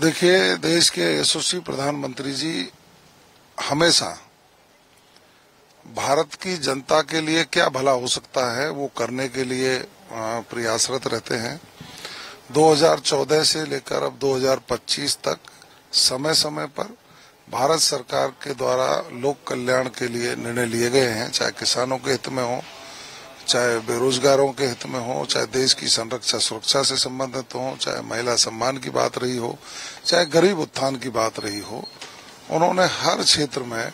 देखिए, देश के यशस्वी प्रधानमंत्री जी हमेशा भारत की जनता के लिए क्या भला हो सकता है वो करने के लिए प्रयासरत रहते हैं। 2014 से लेकर अब 2025 तक समय समय पर भारत सरकार के द्वारा लोक कल्याण के लिए निर्णय लिए गए हैं, चाहे किसानों के हित में हो, चाहे बेरोजगारों के हित में हो, चाहे देश की संरक्षा सुरक्षा से संबंधित हो, चाहे महिला सम्मान की बात रही हो, चाहे गरीब उत्थान की बात रही हो। उन्होंने हर क्षेत्र में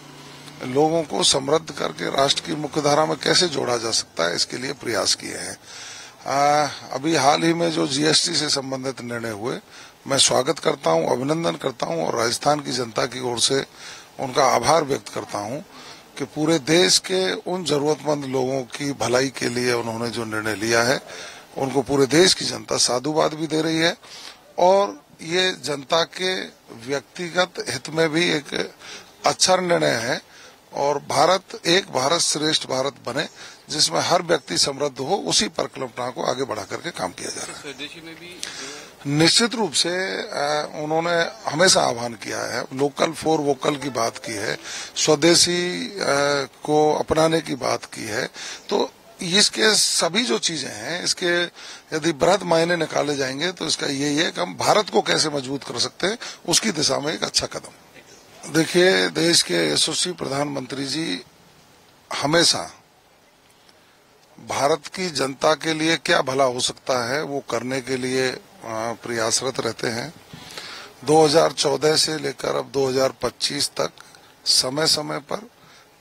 लोगों को समृद्ध करके राष्ट्र की मुख्यधारा में कैसे जोड़ा जा सकता है, इसके लिए प्रयास किए हैं। अभी हाल ही में जो जीएसटी से संबंधित निर्णय हुए, मैं स्वागत करता हूं, अभिनंदन करता हूं और राजस्थान की जनता की ओर से उनका आभार व्यक्त करता हूं कि पूरे देश के उन जरूरतमंद लोगों की भलाई के लिए उन्होंने जो निर्णय लिया है, उनको पूरे देश की जनता साधुवाद भी दे रही है और ये जनता के व्यक्तिगत हित में भी एक अच्छा निर्णय है और एक भारत श्रेष्ठ भारत बने जिसमें हर व्यक्ति समृद्ध हो, उसी परिकल्पना को आगे बढ़ा करके काम किया जा रहा है। स्वदेशी में भी निश्चित रूप से उन्होंने हमेशा आह्वान किया है, लोकल फॉर वोकल की बात की है, स्वदेशी को अपनाने की बात की है। तो इसके सभी जो चीजें हैं, इसके यदि बृहद मायने निकाले जाएंगे तो इसका यही है कि हम भारत को कैसे मजबूत कर सकते हैं, उसकी दिशा में एक अच्छा कदम। देखिए, देश के यशस्वी प्रधानमंत्री जी हमेशा भारत की जनता के लिए क्या भला हो सकता है वो करने के लिए प्रयासरत रहते हैं। 2014 से लेकर अब 2025 तक समय समय पर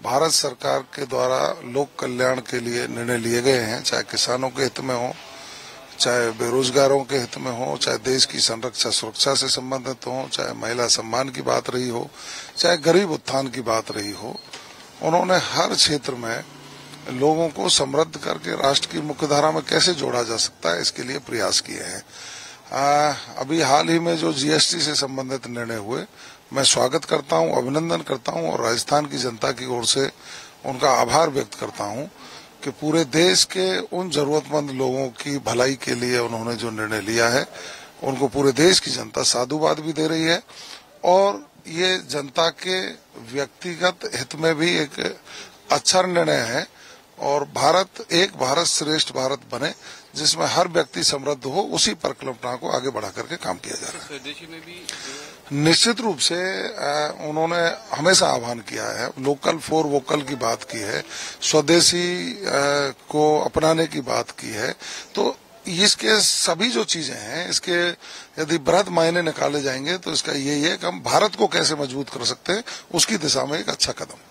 भारत सरकार के द्वारा लोक कल्याण के लिए निर्णय लिए गए हैं, चाहे किसानों के हित में हो, चाहे बेरोजगारों के हित में हो, चाहे देश की संरक्षा सुरक्षा से संबंधित हो, चाहे महिला सम्मान की बात रही हो, चाहे गरीब उत्थान की बात रही हो। उन्होंने हर क्षेत्र में लोगों को समृद्ध करके राष्ट्र की मुख्यधारा में कैसे जोड़ा जा सकता है, इसके लिए प्रयास किए हैं। अभी हाल ही में जो जीएसटी से संबंधित निर्णय हुए, मैं स्वागत करता हूं, अभिनंदन करता हूं और राजस्थान की जनता की ओर से उनका आभार व्यक्त करता हूं कि पूरे देश के उन जरूरतमंद लोगों की भलाई के लिए उन्होंने जो निर्णय लिया है, उनको पूरे देश की जनता साधुवाद भी दे रही है और ये जनता के व्यक्तिगत हित में भी एक अच्छा निर्णय है और एक भारत श्रेष्ठ भारत बने जिसमें हर व्यक्ति समृद्ध हो, उसी परिकल्पना को आगे बढ़ा करके काम किया जा रहा है। स्वदेशी में भी निश्चित रूप से उन्होंने हमेशा आह्वान किया है, लोकल फॉर वोकल की बात की है, स्वदेशी को अपनाने की बात की है। तो इसके सभी जो चीजें हैं, इसके यदि बृहद मायने निकाले जाएंगे तो इसका यही है कि हम भारत को कैसे मजबूत कर सकते हैं, उसकी दिशा में एक अच्छा कदम।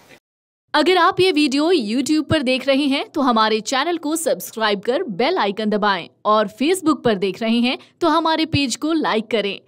अगर आप ये वीडियो YouTube पर देख रहे हैं तो हमारे चैनल को सब्सक्राइब कर बेल आइकन दबाएं और Facebook पर देख रहे हैं तो हमारे पेज को लाइक करें।